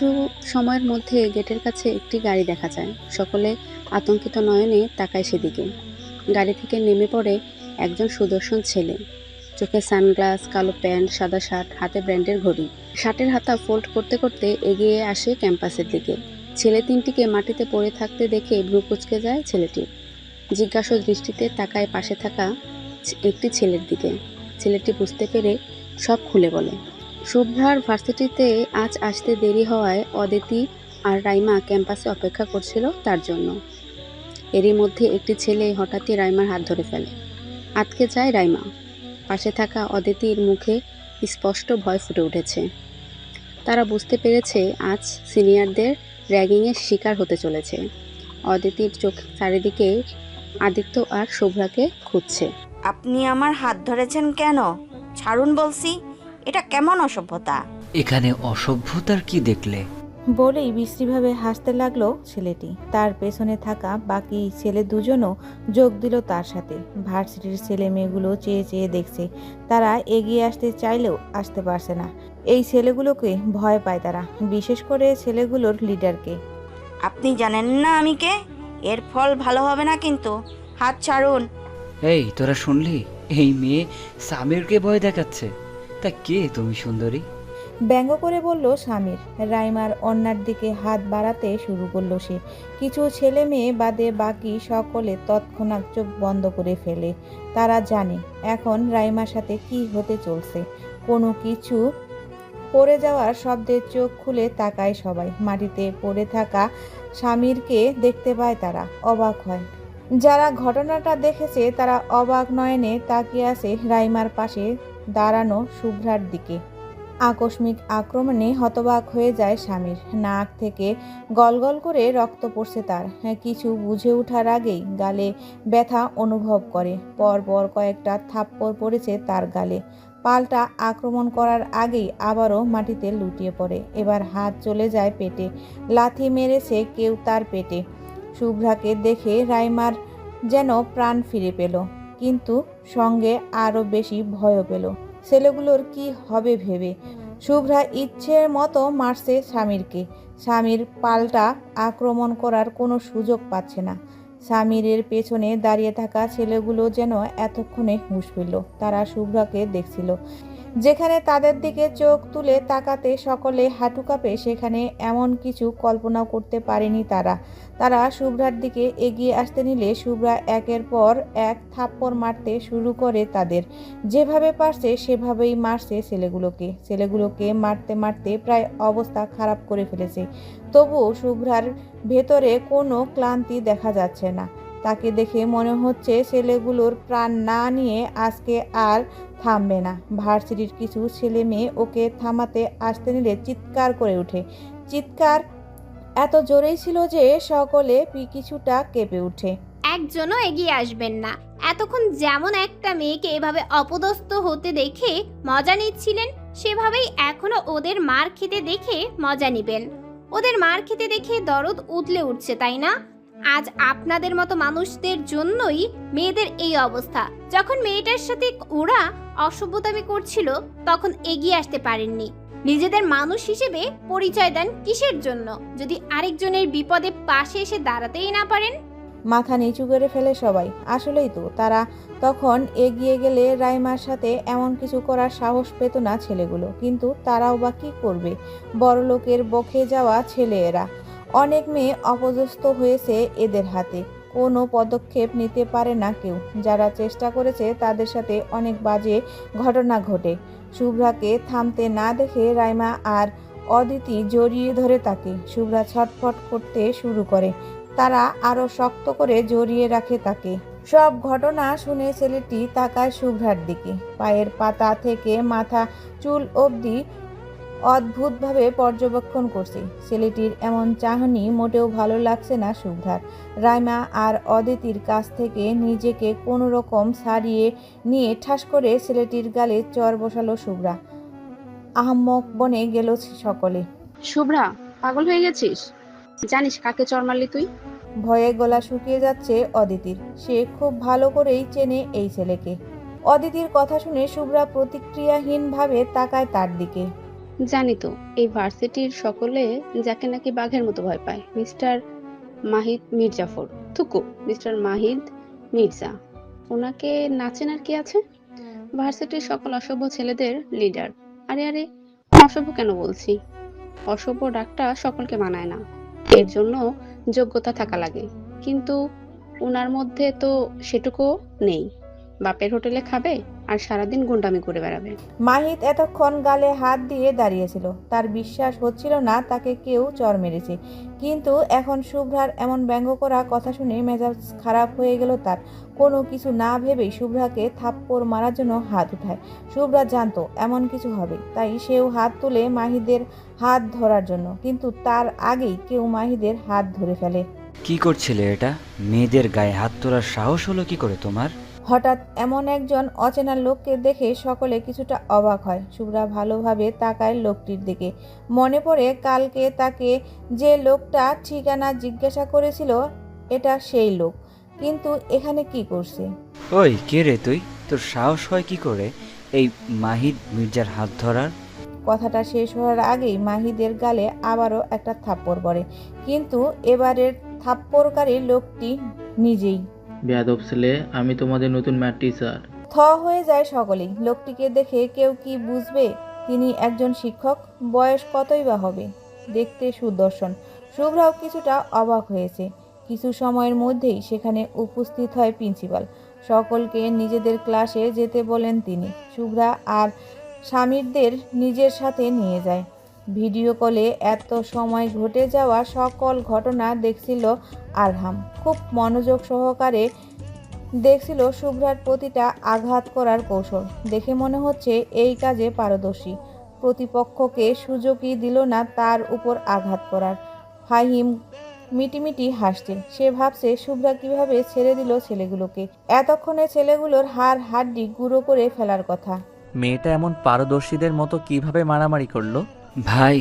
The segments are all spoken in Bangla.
কিছু সময়ের মধ্যে গেটের কাছে একটি গাড়ি দেখা যায়। সকলে আতঙ্কিত নয়নে তাকায় সেদিকে। গাড়ি থেকে নেমে পড়ে একজন সুদর্শন ছেলে। চোখে সানগ্লাস, কালো প্যান্ট, সাদা শার্ট, হাতে ব্র্যান্ডের ঘড়ি। শার্টের হাতা ফোল্ড করতে করতে এগিয়ে আসে ক্যাম্পাসের দিকে। ছেলে তিনটিকে মাটিতে পড়ে থাকতে দেখে ভ্রু কুঁচকে যায় ছেলেটির। জিজ্ঞাসু দৃষ্টিতে তাকায় পাশে থাকা একটি ছেলের দিকে। ছেলেটি বুঝতে পেরে সব খুলে বলে। শুভ্রার ভার্সিটিতে আজ আসতে দেরি হওয়ায় অদিতি আর রাইমা ক্যাম্পাসে অপেক্ষা করছিল তার জন্য। এরই মধ্যে একটি ছেলে হঠাৎই রাইমার হাত ধরে ফেলে। আটকে যায় রাইমা। পাশে থাকা অদিতির মুখে স্পষ্ট ভয় ফুটে উঠেছে। তারা বুঝতে পেরেছে আজ সিনিয়রদের র্যাগিংয়ের শিকার হতে চলেছে। অদিতির চোখ চারিদিকে আদিত্য আর শুভ্রাকে খুঁজছে। আপনি আমার হাত ধরেছেন কেন? ছাড়ুন বলছি। এটা কেমন অসভ্যতা? এখানে অসভ্যতার কি দেখলে? বলেই বিশ্রীভাবে হাসতে লাগলো ছেলেটি। তার পেছনে থাকা বাকি ছেলে দুজনও যোগ দিল তার সাথে। ভার্সিটির ছেলে মেয়েগুলো চেয়ে চেয়ে দেখছে। তারা এগিয়ে আসতে চাইলেও আসতে পারছে না। এই ছেলেগুলোকে ভয় পায় তারা, বিশেষ করে ছেলেগুলোর লিডারকে। আপনি জানেন না আমি কে? এর ফল ভালো হবে না কিন্তু। হাত ছাড়ুন। এই তোরা শুনলি? এই মেয়ে সামিরকে ভয় দেখাচ্ছে। তা কে তুমি সুন্দরী? ব্যঙ্গ করে বলল সামির। রাইমার অন্যার দিকে হাত বাড়াতে শুরু করলো সে। কিছু ছেলে মেয়ে বাদে বাকি সকলে তৎক্ষণাৎ চোখ বন্ধ করে ফেলে। তারা জানে এখন রাইমার সাথে কি হতে চলছে। কোনো কিছু পড়ে যাওয়ার শব্দে চোখ খুলে তাকায় সবাই। মাটিতে পড়ে থাকা সামিরকে দেখতে পায় তারা, অবাক হয়। যারা ঘটনাটা দেখেছে তারা অবাক নয়নে তাকিয়ে আছে রাইমার পাশে দাঁড়ানো শুভ্রার দিকে। আকস্মিক আক্রমণে হতবাক হয়ে যায় স্বামীর। নাক থেকে গলগল করে রক্ত পড়ছে তার। কিছু বুঝে ওঠার আগেই গালে ব্যথা অনুভব করে। পরপর কয়েকটা থাপ্পড় পড়েছে তার গালে। পাল্টা আক্রমণ করার আগেই আবারও মাটিতে লুটিয়ে পড়ে। এবার হাত চলে যায় পেটে। লাথি মেরেছে কেউ তার পেটে। শুভ্রাকে দেখে রাইমার যেন প্রাণ ফিরে পেল, কিন্তু সঙ্গে আরও বেশি ভয়ও পেল। ছেলেগুলোর কি হবে ভেবে। শুভ্রা ইচ্ছের মতো মারছে স্বামীরকে। স্বামীর পাল্টা আক্রমণ করার কোনো সুযোগ পাচ্ছে না। স্বামীরের পেছনে দাঁড়িয়ে থাকা ছেলেগুলো যেন এতক্ষণে হুঁশ ফিরল। তারা শুভ্রাকে দেখছিল। যেখানে তাদের দিকে চোখ তুলে তাকাতে সকলে হাঁটু কাঁপে, সেখানে এমন কিছু কল্পনাও করতে পারেনি তারা। তারা শুভ্রার দিকে এগিয়ে আসতে নিলে শুভ্রা একের পর এক থাপ্পড় মারতে শুরু করে তাদের। যেভাবে পারছে সেভাবেই মারছে ছেলেগুলোকে মারতে মারতে প্রায় অবস্থা খারাপ করে ফেলেছে। তবুও শুভ্রার ভেতরে কোনো ক্লান্তি দেখা যাচ্ছে না। তাকে দেখে মনে হচ্ছে ছেলেগুলোর প্রাণ না নিয়ে আজকে আর থামবে না। ভার্সিটির কিছু ছেলে মেয়ে ওকে থামাতে আসতে নিলে চিৎকার করে ওঠে। চিৎকার এত জোরেই ছিল যে সকলে কিছুটা কেঁপে ওঠে। একজনও এগিয়ে আসবেন না। এতক্ষণ যেমন একটা মেয়েকে এভাবে অপদস্থ হতে দেখে মজা নিচ্ছিলেন, সেভাবেই এখনো ওদের মার খেতে দেখে মজা নিবেন। ওদের মার খেতে দেখে দরদ উতলে উঠছে, তাই না? আজ আপনাদের মতো মানুষদের জন্যই মেয়েদের এই অবস্থা। যখন মেয়েটার সাথে ওরা অসভ্যতামি করছিল তখন এগিয়ে আসতে পারেননি। নিজেদের মানুষ হিসেবে পরিচয় দেন কিসের জন্য, যদি আরেকজনের বিপদে পাশে এসে দাঁড়াতেই না পারেন? মাথা নিচু করে ফেলে সবাই। আসলেই তো, তারা তখন এগিয়ে গেলে রাইমার সাথে এমন কিছু করার সাহস পেত না ছেলেগুলো। কিন্তু তারাও বা কী করবে? বড়লোকের বকে যাওয়া ছেলে এরা। অনেক মেয়ে অপদস্থ হয়েছে এদের হাতে। কোনো পদক্ষেপ নিতে পারে না কেউ। যারা চেষ্টা করেছে তাদের সাথে অনেক বাজে ঘটনা ঘটে। শুভ্রাকে থামতে না দেখে রাইমা আর অদিতি জড়িয়ে ধরে তাকে। শুভ্রা ছটফট করতে শুরু করে। তারা আরো শক্ত করে জড়িয়ে রাখে তাকে। সব ঘটনা শুনে ছেলেটি তাকায় শুভ্রার দিকে। পায়ের পাতা থেকে মাথা চুল অবধি অদ্ভুতভাবে পর্যবেক্ষণ করছে। ছেলেটির এমন চাহনি মোটেও ভালো লাগছে না শুভ্রার। রাইমা আর অদিতির কাছ থেকে নিজেকে কোনো রকম ছাড়িয়ে নিয়ে ঠাস করে ছেলেটির গালে চর বসালো শুভ্রা। আহাম্মক বনে গেল সকলে। শুভ্রা, পাগল হয়ে গেছিস? জানিস কাকে চড় মারলি তুই? ভয়ে গলা শুকিয়ে যাচ্ছে অদিতির। সে খুব ভালো করেই চেনে এই ছেলেকে। অদিতির কথা শুনে শুভ্রা প্রতিক্রিয়াহীনভাবে তাকায় তার দিকে। জানি তো, এই ভার্সিটির সকলে যাকে নাকি বাঘের মতো ভয় পায়, মিস্টার মাহিদ মির্জাফর। থুকু, মিস্টার মাহিদ মির্জা। ওনাকে নাচেন আর কি আছে? ভার্সিটির সকল অসভ্য ছেলেদের লিডার। আরে আরে, অসভ্য কেন বলছি? অসভ্য ডাকটা সকলকে মানায় না, এর জন্য যোগ্যতা থাকা লাগে। কিন্তু ওনার মধ্যে তো সেটুকুও নেই। বাপের হোটেলে খাবে আর সারাদিন গুন্ডামি করে বেড়াবে। মাহিদ এতক্ষণ গালে হাত দিয়ে দাঁড়িয়েছিল। তার বিশ্বাস হচ্ছিল না তাকে কেউ চর মেরেছে। কিন্তু এখন শুভ্রার এমন ব্যঙ্গ করা কথা শুনে মেজাজ খারাপ হয়ে গেল তার। কোনো কিছু না ভেবেই শুভ্রাকে থাপ্পড় মারার জন্য হাত উঠায়। শুভ্রা জানতো এমন কিছু হবে, তাই সেও হাত তুলে মাহিদের হাত ধরার জন্য, কিন্তু তার আগেই কেউ মাহিদের হাত ধরে ফেলে। কি করছিলে এটা? মেয়েদের গায়ে হাত তোলার সাহস হলো কি করে তোমার? হঠাৎ এমন একজন অচেনা লোককে দেখে সকলে কিছুটা অবাক হয়। শুভ্রা ভালোভাবে তাকায় লোকটির দিকে। মনে পড়ে কালকে তাকে যে লোকটা ঠিকানা জিজ্ঞাসা করেছিল, এটা সেই লোক। কিন্তু এখানে কি করছে? ওই কে রে তুই? তোর সাহস হয় কি করে এই মাহিদ মির্জার হাত ধরার? কথাটা শেষ হওয়ার আগেই মাহিদের গালে আবারও একটা থাপ্পড় পড়ে, কিন্তু এবারের থাপ্পড়কারী লোকটি নিজেই। বেয়াদব ছেলে, আমি তোমাদের নতুন ম্যাথ টিচার। থ হয়ে যায় সকলেই। লোকটিকে দেখে কেউ কি বুঝবে তিনি একজন শিক্ষক? বয়স কতই বা হবে? দেখতে সুদর্শন। শুভ্রাও কিছুটা অবাক হয়েছে। কিছু সময়ের মধ্যেই সেখানে উপস্থিত হয় প্রিন্সিপাল। সকলকে নিজেদের ক্লাসে যেতে বলেন তিনি। শুভ্রা আর স্বামীরদের নিজের সাথে নিয়ে যায়। ভিডিও কলে এত সময় ঘটে যাওয়া সকল ঘটনা দেখছিল আরহাম। খুব মনোযোগ সহকারে দেখছিল শুভ্রার প্রতিটা আঘাত করার কৌশল। দেখে মনে হচ্ছে এই কাজে পারদর্শী। প্রতিপক্ষকে সুযোগই দিল না তার উপর আঘাত করার। ফাহিম মিটিমিটি হাসছে। সে ভাবছে শুভ্রা কিভাবে ছেড়ে দিল ছেলেগুলোকে। এতক্ষণে ছেলেগুলোর হাড় হাড্ডি গুঁড়ো করে ফেলার কথা। মেয়েটা এমন পারদর্শীদের মতো কিভাবে মারামারি করলো? ভাই,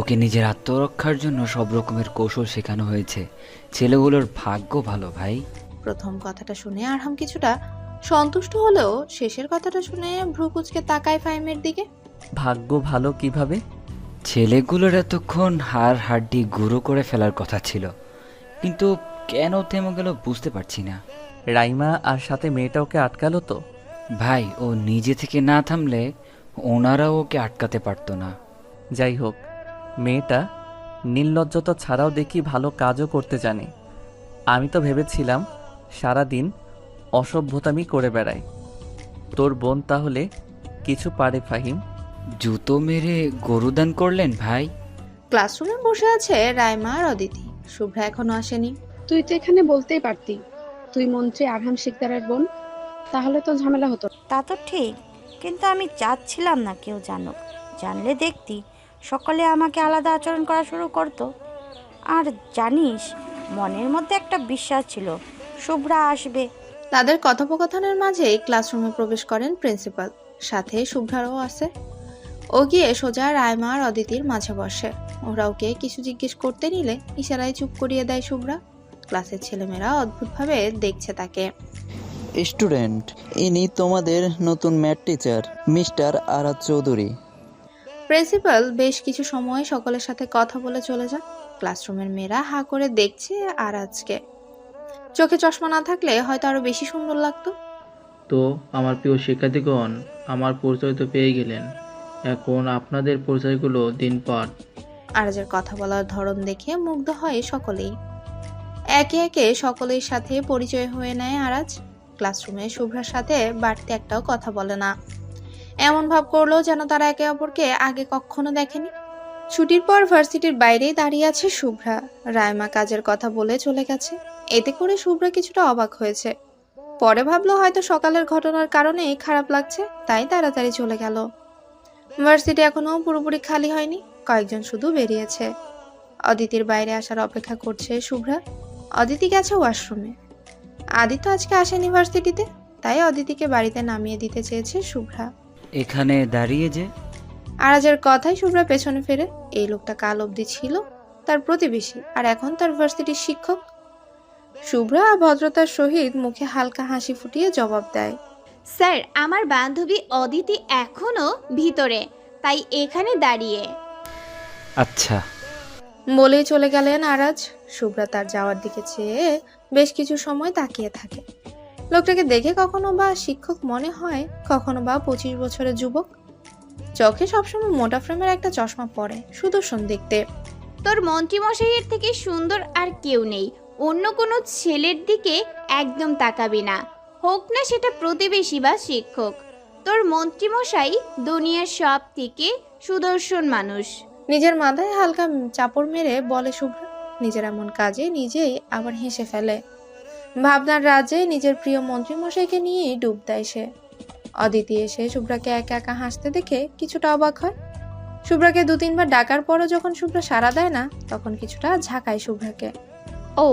ওকে নিজের আত্মরক্ষার জন্য সব রকমের কৌশল শেখানো হয়েছে। ছেলেগুলোর ভাগ্য ভালো ভাই। প্রথম কথাটা শুনে আরহাম কিছুটা সন্তুষ্ট হলেও শেষের কথাটা শুনে ভ্রু কুঁচকে তাকায় ফাহিমের দিকে। ভাগ্য ভালো কিভাবে? ছেলেগুলোর এতক্ষণ হাড় হাড্ডি গুঁড়ো করে ফেলার কথা ছিল, কিন্তু কেন থেমে গেল বুঝতে পারছি না। রাইমা আর সাথে মেয়েটা ওকে আটকালো তো? ভাই, ও নিজে থেকে না থামলে ওনারাও ওকে আটকাতে পারতো না। যাই হোক, মেয়েটা নির্লজ্জতা ছাড়াও দেখি ভালো কাজও করতে জানে। আমি তো ভেবেছিলাম সারাদিন অসভ্যতামি করে বেড়ায়। তোর বোন তাহলে কিছু পারে ফাহিম? জুতো মেরে গরুদান করলেন ভাই। ক্লাসরুমে বসে আছে রাইমা আর অদিতি। শুভ্রা এখনো আসেনি। তুই তো এখানে বলতেই পারতি তুই মন্ত্রী আরহাম শিকদারের বোন, তাহলে তো ঝামেলা হতো। তা তো ঠিক, কিন্তু আমি চাচ্ছিলাম না কেউ জানুক। জানলে দেখতি সকলে আমাকে আলাদা আচরণ করা শুরু করতো। আর জানিস, মনের মধ্যে একটা বিশ্বাস ছিল শুভ্রা আসবে। তাদের কথোপকথনের মাঝেই ক্লাসরুমে প্রবেশ করেন প্রিন্সিপাল। সাথে শুভ্রারও আছে। ও গিয়ে সোজা রাইমা আর অদিতির মাঝে বসে। ওরা ওকে কিছু জিজ্ঞেস করতে নিলে ইশারায় চুপ করিয়ে দেয় শুভ্রা। ক্লাসের ছেলেমেয়েরা অদ্ভুতভাবে দেখছে তাকে। স্টুডেন্ট, ইনি তোমাদের নতুন math teacher mister Arad Chowdhury. Principal বেশ কিছু সময় সকলের সাথে কথা বলে চলে যান। ক্লাসরুমের মেয়েরা হা করে দেখছে আর আজকে চোখে চশমা না থাকলে হয়তো আরো বেশি সুন্দর লাগতো। তো আমার প্রিয় শিক্ষার্থীগণ, আমার পরিচয় তো পেয়ে গেলেন। এখন আপনাদের পরিচয়গুলো দিন পাঠ। আরাজের কথা বলার ধরন দেখে মুগ্ধ হয় সকলেই। একে একে সকলের সাথে পরিচয় হয়ে নেয় আরাজ। ক্লাসরুমে শুভ্রার সাথে বাড়তি একটাও কথা বলে না। এমন ভাব করলো যেন তারা একে অপরকে আগে কখনো দেখেনি। ছুটির পর ভার্সিটির বাইরেই দাঁড়িয়ে আছে শুভ্রা। রাইমা কাজের কথা বলে চলে গেছে। এতে করে শুভ্রা কিছুটা অবাক হয়েছে। পরে ভাবলো হয়তো সকালের ঘটনার কারণেই খারাপ লাগছে, তাই তাড়াতাড়ি চলে গেল। ভার্সিটি এখনো পুরোপুরি খালি হয়নি, কয়েকজন শুধু বেরিয়েছে। অদিতির বাইরে আসার অপেক্ষা করছে শুভ্রা। অদিতি গেছে ওয়াশরুমে। আদিত্য আজকে আসেনি ভার্সিটিতে, তাই অদিতিকে বাড়িতে নামিয়ে দিতে চেয়েছে শুভ্রা। এখানে দাঁড়িয়ে যে। আরাজের কথাই শুভ্রা পেছনে ফেরে। এই লোকটা কাল অবধি ছিল তার প্রতিবেশী, আর এখন তার ভার্সিটির শিক্ষক। শুভ্রা ভদ্রতার সহিত মুখে হালকা হাসি ফুটিয়ে জবাব দেয়, স্যার, আমার বান্ধবী অদিতি এখনো ভিতরে। তাই এখানে দাঁড়িয়ে। আচ্ছা। বলেই চলে গেলেন আরাজ। শুভ্রা তার যাওয়ার দিকে চেয়ে বেশ কিছু সময় তাকিয়ে থাকে। লোকটাকে দেখে কখনো বা শিক্ষক মনে হয়, কখনো বা 25 বছরের যুবক। চোখে সবসময় মোটা ফ্রেমের একটা চশমা পরে, সুদর্শন দেখতে। তোর মন্ত্রীমশাইয়ের থেকে সুন্দর আর কেউ নেই। অন্য কোনো ছেলের দিকে একদম তাকাবি না, হোক না সেটা প্রতিবেশী বা শিক্ষক। তোর মন্ত্রীমশাই দুনিয়ার সব থেকে সুদর্শন মানুষ। নিজের মাথায় হালকা চাপড় মেরে বলে শুভ্রা। নিজের এমন কাজে নিজেই আবার হেসে ফেলে। ভাবনার রাজ্যে নিজের প্রিয় মন্ত্রী মশাইকে নিয়েই ডুব দেয় সে। অদিতি এসে শুভ্রাকে একা একা হাসতে দেখে কিছুটা অবাক হয়। শুভ্রাকে 2-3 বার ডাকার পরও যখন শুভ্রা সাড়া দেয় না, তখন কিছুটা ঝাঁকায় শুভ্রাকে। ও,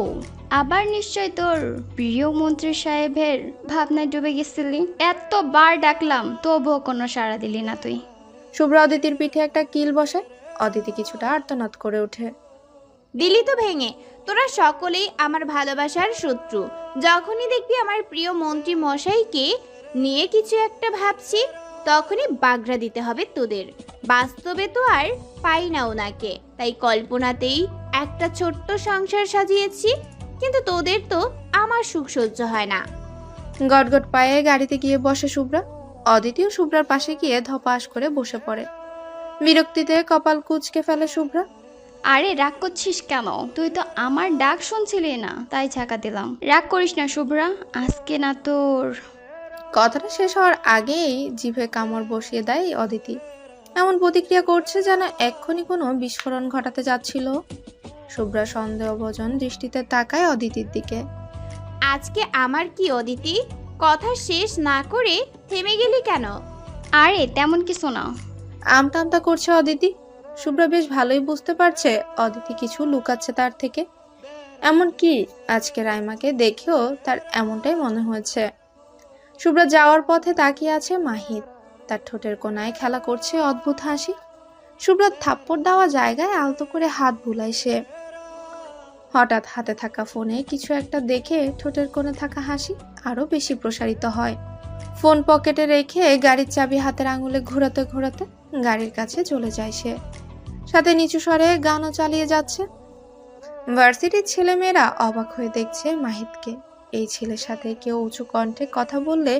আবার নিশ্চয় তোর প্রিয় মন্ত্রী সাহেবের ভাবনায় ডুবে গেছিলি। এতবার ডাকলাম তবুও কোনো সাড়া দিলি না তুই। শুভ্রা অদিতির পিঠে একটা কিল বসে। অদিতি কিছুটা আর্তনাদ করে ওঠে। দিলি তো ভেঙে। তোরা সকলেই আমার ভালোবাসার শত্রু। যখনই দেখবি আমার প্রিয় মন্ত্রী মশাইকে নিয়ে কিছু একটা ভাবছি, তখনই বাগড়া দিতে হবে তোদের। বাস্তবে তো আর পাই না ওনাকে, তাই কল্পনাতেই একটা ছোট্ট সংসার সাজিয়েছি। কিন্তু তোদের তো আমার সুখ সহ্য হয় না। গটগট পায়ে গাড়িতে গিয়ে বসে শুভ্রা। অদিতিও শুভ্রার পাশে গিয়ে ধপাস করে বসে পড়ে। বিরক্তিতে কপাল কুঁচকে ফেলে শুভ্রা। আরে রাগ করছিস কেন? তুই তো আমার ডাক শুনছিলি না, তাই ছাকা দিলাম। রাগ করিস না শুভ্রা, আজকে না তোর। কথাটা শেষ হওয়ার আগেই জিভে কামড় বসিয়ে দেয় অদিতি। এমন প্রতিক্রিয়া করছে যেন এক্ষুনি কোনো বিস্ফোরণ ঘটাতে যাচ্ছিল। শুভ্রা সন্দেহভজন দৃষ্টিতে তাকায় অদিতির দিকে। আজকে আমার কি অদিতি? কথা শেষ না করে থেমে গেলি কেন? আরে তেমন কিছু না। আমতা আমতা করছে অদিতি। শুভ্রা বেশ ভালোই বুঝতে পারছে অদিতি কিছু লুকাচ্ছে তার থেকে। এমনকি আজকে রাইমাকে দেখেও তার এমনটাই মনে হয়েছে। শুভ্রা যাওয়ার পথে তাকিয়ে আছে মাহিদ। তার ঠোঁটের কোণায় খেলা করছে অদ্ভুত হাসি। শুভ্রার থাপ্পড় দেওয়া জায়গায় আলতো করে হাত বুলায় সে। হঠাৎ হাতে থাকা ফোনে কিছু একটা দেখে ঠোঁটের কোণে থাকা হাসি আরো বেশি প্রসারিত হয়। ফোন পকেটে রেখে গাড়ির চাবি হাতের আঙুলে ঘোরাতে ঘোরাতে গাড়ির কাছে চলে যায় সে। সাথে নিচু স্বরে গানও চালিয়ে যাচ্ছে। ভার্সিটির ছেলেমেয়েরা অবাক হয়ে দেখছে মাহিদকে। এই ছেলের সাথে কেউ উঁচু কণ্ঠে কথা বললে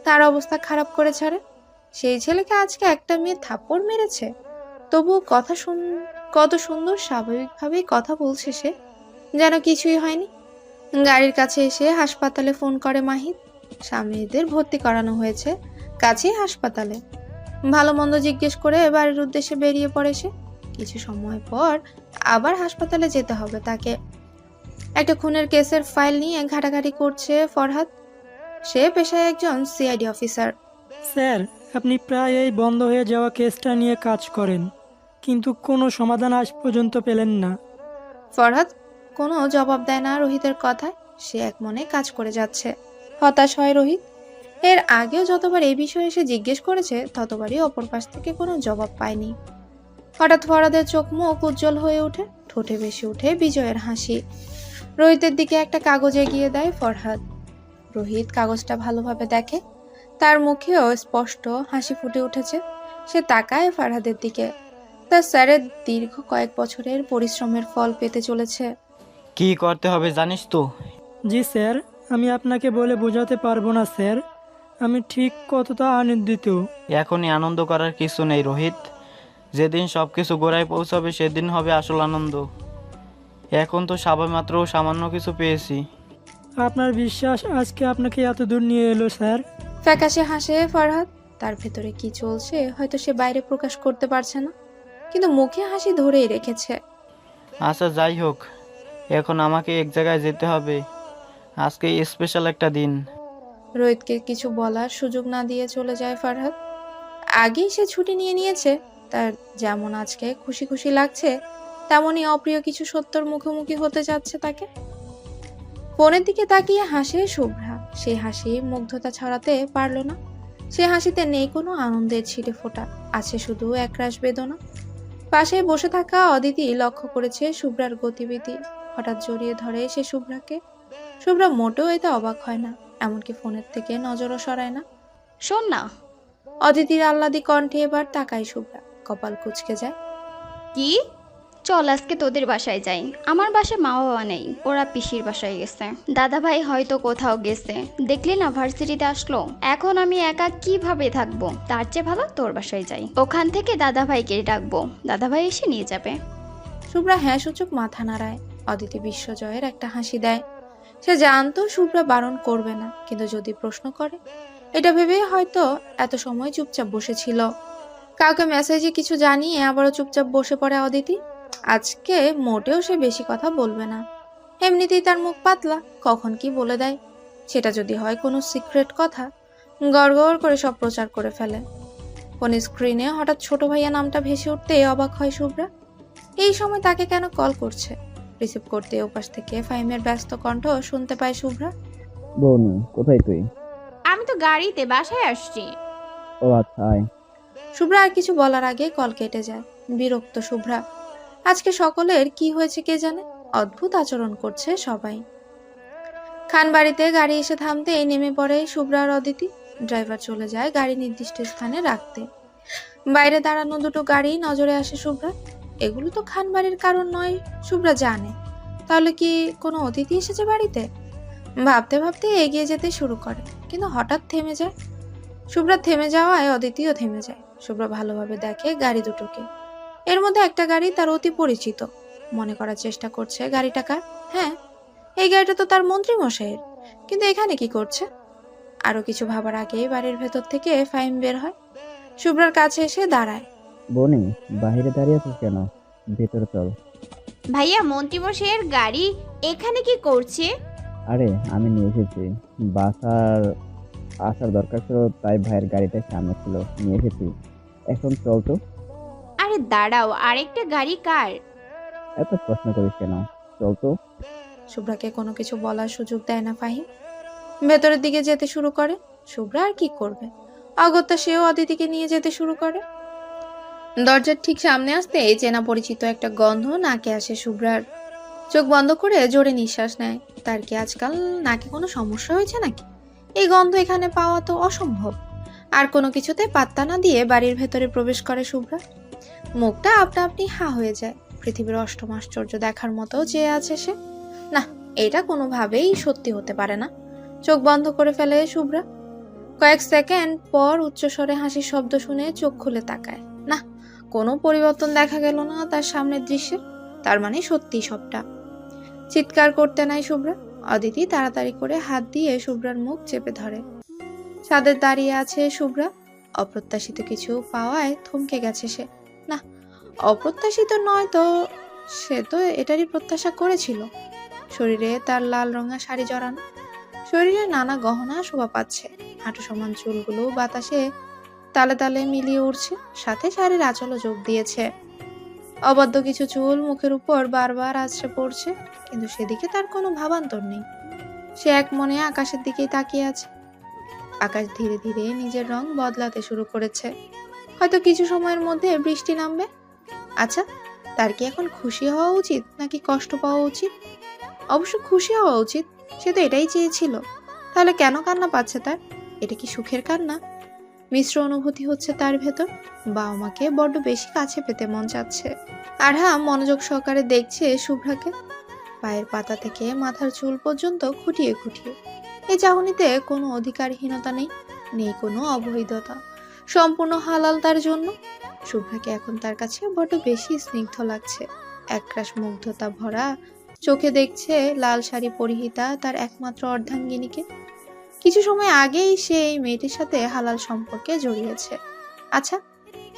তার অবস্থা খারাপ করে ছাড়ে। সেই ছেলেকে আজকে একটা মেয়ে থাপ্পড় মেরেছে, তবুও কত সুন্দর স্বাভাবিকভাবেই কথা বলছে সে, যেন কিছুই হয়নি। গাড়ির কাছে এসে হাসপাতালে ফোন করে মাহিদ। স্বামীদের ভর্তি করানো হয়েছে কাছেই হাসপাতালে। ভালো মন্দ জিজ্ঞেস করে বাড়ির উদ্দেশ্যে বেরিয়ে পড়ে সে। কিছু সময় পর আবার হাসপাতালে যেতে হবে তাকে। একটা খুনের কেসের ফাইল নিয়ে ঘাটাঘাটি করছে ফরহাদ। সে পেশায় একজন সিআইডি অফিসার। স্যার, আপনি প্রায় এই বন্ধ হয়ে যাওয়া কেসটা নিয়ে কাজ করেন, কিন্তু কোনো সমাধান আজ পর্যন্ত পেলেন না। ফরহাদ কোনো জবাব দেয় না রোহিতের কথায়। সে এক মনে কাজ করে যাচ্ছে। হতাশ হয় রোহিত। এর আগেও যতবার এই বিষয়ে সে জিজ্ঞেস করেছে, ততবারই অপর পাশ থেকে কোনো জবাব পায়নি। হঠাৎ ফরহাদের চোখ মুখ উজ্জ্বল হয়ে ওঠে, ঠোঁটে ভেসে ওঠে বিজয়ের হাসি। রোহিতের দিকে একটা কাগজ এগিয়ে দেয় ফরহাদ। রোহিত কাগজটা ভালোভাবে দেখে। তার মুখেও স্পষ্ট হাসি ফুটে উঠেছে। সে তাকায় ফরহাদের দিকে। তার স্যারের দীর্ঘ কয়েক বছরের পরিশ্রমের ফল পেতে চলেছে। কি করতে হবে জানিস তো? জি স্যার, আমি আপনাকে বলে বোঝাতে পারবো না স্যার, আমি ঠিক কতটা আনন্দিত। এখনই আনন্দ করার কিছু নেই রোহিত। যেদিন সব কিছু গোড়ায় পৌঁছাবে সেদিন হবে আসল আনন্দ। এখন তো সবেমাত্র সামান্য কিছু পেয়েছি। আপনার বিশ্বাস আজকে আপনাকে এত দূর নিয়ে এলো স্যার। ফ্যাকাশে হাসে ফরহাদ। তার ভেতরে কি চলছে হয়তো সে বাইরে প্রকাশ করতে পারছে না, কিন্তু মুখে হাসি ধরেই রেখেছে। আচ্ছা যাই হোক, এখন আমাকে এক জায়গায় যেতে হবে। আজকে স্পেশাল একটা দিন। রোহিতকে কিছু বলার সুযোগ না দিয়ে চলে যায় ফরহাদ। আগেই সে ছুটি নিয়ে নিয়েছে। তার যেমন আজকে খুশি খুশি লাগছে, তেমনই অপ্রিয় কিছু সত্যর মুখোমুখি হতে যাচ্ছে তাকে। ফোনের দিকে তাকিয়ে হাসে শুভ্রা। সেই হাসি মুগ্ধতা ছড়াতে পারল না। সে হাসিতে নেই কোনো আনন্দের ছিটে ফোঁটা, আছে শুধু একরাশ বেদনা। পাশে বসে থাকা অদিতি লক্ষ্য করেছে শুভ্রার গতিবিধি। হঠাৎ জড়িয়ে ধরে সে শুভ্রাকে। শুভ্রা মোটেও এতে অবাক হয় না, এমনকি ফোনের থেকে নজরও সরায় না। শোন না। অদিতির আহ্লাদি কণ্ঠে এবার তাকায় শুভ্রা। কপাল কুঁচকে যায়। কি? চল আজকে তোদের বাসায় যাই। আমার বাসায় মা বাবা নেই, ওরা পিসির বাসায় গেছে। দাদা ভাই হয়তো কোথাও গেছে, দেখলি না ভার্সিটিতে আসলো। এখন আমি একা কিভাবে থাকবো? তার চেয়ে ভালো তোর বাসায় যাই, ওখান থেকে দাদা ভাইকে ডাকবো, দাদা ভাই এসে নিয়ে যাবে। শুভ্রা হ্যাঁ সূচক মাথা নাড়ায়। অদিতি বিশ্বজয়ের একটা হাসি দেয়। সে জানতো শুভ্রা বারণ করবে না, কিন্তু যদি প্রশ্ন করে, এটা ভেবে হয়তো এত সময় চুপচাপ বসেছিল। কাউকে মেসেজে কিছু জানিয়ে আবারও চুপচাপ বসে পড়ে অদিতি। আজকে মোটেও সে বেশি কথা বলবে না। এমনিতেই তার মুখ পাতলা, কখন কি বলে দেয়। সেটা যদি হয় কোনো সিক্রেট কথা, গড়গড় করে সব প্রচার করে ফেলে। ফোন স্ক্রিনে হঠাৎ ছোট ভাইয়া নামটা ভেসে উঠতে অবাক হয় শুভ্রা। এই সময় তাকে কেন কল করছে? রিসিভ করতে ওপাশ থেকে ফাহিমের ব্যস্ত কণ্ঠ শুনতে পায় শুভ্রা। বনু, কোথায় তুই? আমি তো গাড়িতে বাসায় আসছি। ও আচ্ছা, আয়। শুভ্রা আর কিছু বলার আগে কল কেটে যায়। বিরক্ত শুভ্রা। আজকে সকলের কি হয়েছে কে জানে, অদ্ভুত আচরণ করছে সবাই। খান বাড়িতে গাড়ি এসে থামতেই নেমে পড়ে শুভ্রা আর অদিতি। ড্রাইভার চলে যায় গাড়ি নির্দিষ্ট স্থানে রাখতে। বাইরে দাঁড়ানো দুটো গাড়ি নজরে আসে শুভ্রা। এগুলো তো খান বাড়ির কারণ নয়, শুভ্রা জানে। তাহলে কি কোনো অতিথি এসেছে বাড়িতে? ভাবতে ভাবতে এগিয়ে যেতে শুরু করে, কিন্তু হঠাৎ থেমে যায়। শুভ্রা থেমে যাওয়ায় অদিতিও থেমে যায়। শুভ্রা ভালোভাবে দেখে গাড়ি দুটোকে। এর মধ্যে একটা গাড়ি তার অতি পরিচিত। মনে করার চেষ্টা করছে গাড়িটা কার। হ্যাঁ, এই গাড়িটা তো তার মন্ত্রী মশাইয়ের, কিন্তু এখানে কি করছে? আরো কিছু ভাবার আগেই বাড়ির ভেতর থেকে ফাহিম বের হয়। শুভ্রার কাছে এসে দাঁড়ায়। বনি, বাইরে দাঁড়িয়ে আছিস কেন? ভেতরে চল। ভাইয়া, মন্ত্রীমশাইয়ের গাড়ি এখানে কি করছে? আরে আমি নিয়ে এসেছি, বাসার আসার দরকার ছিল, তাই ভাইয়ের গাড়িটা সামনে ছিল, নিয়ে এসেছি। এখন চল তো। আরে দাঁড়াও, আরেকটা গাড়ি কার? এত প্রশ্ন করিস কেন? চল তো। শুভ্রাকে কোনো কিছু বলার সুযোগ দেয় না ফাহিম। ভেতরের দিকে যেতে শুরু করে। শুভ্রা আর কি করবে, অগত্যা সেও অদিতিকে নিয়ে যেতে শুরু করে। দরজার ঠিক সামনে আসতে চেনা পরিচিত একটা গন্ধ নাকে আসে শুভ্রার। চোখ বন্ধ করে জোরে নিঃশ্বাস নেয়। তার কি আজকাল নাকে কোনো সমস্যা হয়েছে নাকি? এই গন্ধ এখানে পাওয়া তো অসম্ভব। আর কোনো কিছুতে পাত্তা না দিয়ে বাড়ির ভেতরে প্রবেশ করে শুভ্রা। মুখটা আপনা আপনি হা হয়ে যায়। পৃথিবীর অষ্টম আশ্চর্য দেখার মতো চেয়ে আছে সে। না, এটা কোনোভাবেই সত্যি হতে পারে না। চোখ বন্ধ করে ফেলে শুভ্রা। কয়েক সেকেন্ড পর উচ্চস্বরে হাসির শব্দ শুনে চোখ খুলে তাকায়। না, কোনো পরিবর্তন দেখা গেল না তার সামনের দৃশ্যে। তার মানে সত্যি সবটা। চিৎকার করতে নাই শুভ্রা। অদিতি তাড়াতাড়ি করে হাত দিয়ে শুভ্রার মুখ চেপে ধরে। ছাদে দাঁড়িয়ে আছে শুভ্রা। অপ্রত্যাশিত কিছু পাওয়ায় থমকে গেছে সে। না, অপ্রত্যাশিত নয় তো, সে তো এটারই প্রত্যাশা করেছিল। শরীরে তার লাল রঙা শাড়ি জড়ানো, শরীরে নানা গহনা শোভা পাচ্ছে। হাঁটু সমান চুলগুলো বাতাসে তালে তালে মিলিয়ে উঠছে, সাথে শাড়ির আঁচলও যোগ দিয়েছে। অবাধ্য কিছু চুল মুখের উপর বারবার আছড়ে পড়ছে, কিন্তু সেদিকে তার কোনো ভাবান্তর নেই। সে এক মনে আকাশের দিকেই তাকিয়ে আছে। আকাশ ধীরে ধীরে নিজের রং বদলাতে শুরু করেছে। হয়তো কিছু সময়ের মধ্যে বৃষ্টি নামবে। আচ্ছা, তার কি এখন খুশি হওয়া উচিত নাকি কষ্ট পাওয়া উচিত? অবশ্য খুশি হওয়া উচিত, সে তো এটাই চেয়েছিল। তাহলে কেন কান্না পাচ্ছে তার? এটা কি সুখের কান্না? মিশ্র অনুভূতি হচ্ছে তার ভেতর। বাবা মাকে বড্ড বেশি কাছে পেতে মন চাচ্ছে। আরহাম মনোযোগ সহকারে দেখছে শুভ্রাকে, পায়ের পাতা থেকে মাথার চুল পর্যন্ত খুঁটিয়ে খুঁটিয়ে। এই চাহনিতে কোনো অধিকারহীনতা নেই, নেই কোনো অবৈধতা। সম্পূর্ণ হালাল তার জন্য। শুভ্রাকে এখন তার কাছে বড্ড বেশি স্নিগ্ধ লাগছে। একরাশ মুগ্ধতা ভরা চোখে দেখছে লাল শাড়ি পরিহিতা তার একমাত্র অর্ধাঙ্গিনীকে। কিছু সময় আগেই সে এই মেয়েটির সাথে হালাল সম্পর্কে জড়িয়েছে। আচ্ছা,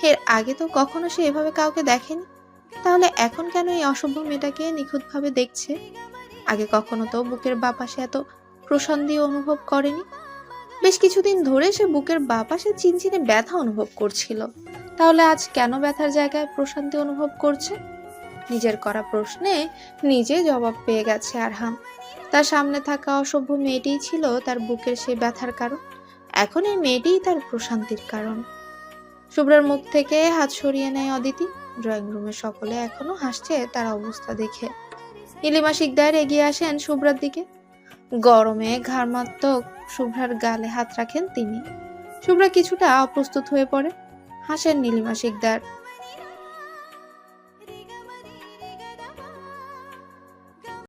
এর আগে তো কখনো সে এভাবে কাউকে দেখেনি। তাহলে এখন কেন এই অসভ্য মেয়েটাকে নিখুঁতভাবে দেখছে? আগে কখনো তো বুকের বাপাশে এত প্রশান্তি অনুভব করেনি। বেশ কিছুদিন ধরে সে বুকের বাপাশে চিনচিনে ব্যথা অনুভব করছিল। তাহলে আজ কেন ব্যথার জায়গায় প্রশান্তি অনুভব করছে? নিজের করা প্রশ্নে নিজে জবাব পেয়ে গেছে আরহাম। তার সামনে থাকা অসভ্য মেয়েটিই ছিল তার বুকের সেই ব্যথার কারণ। এখন এই মেয়েটিই তার প্রশান্তির কারণ। শুভ্রার মুখ থেকে হাত সরিয়ে নেয় অদিতি। ড্রয়িং রুমে সকলে এখনো হাসছে তার অবস্থা দেখে। নীলিমা শিকদার এগিয়ে আসেন শুভ্রার দিকে। গরমে ঘাড়মাত্মক শুভ্রার গালে হাত রাখেন তিনি। শুভ্রা কিছুটা অপ্রস্তুত হয়ে পড়ে। হাসেন নীলিমা শিকদার।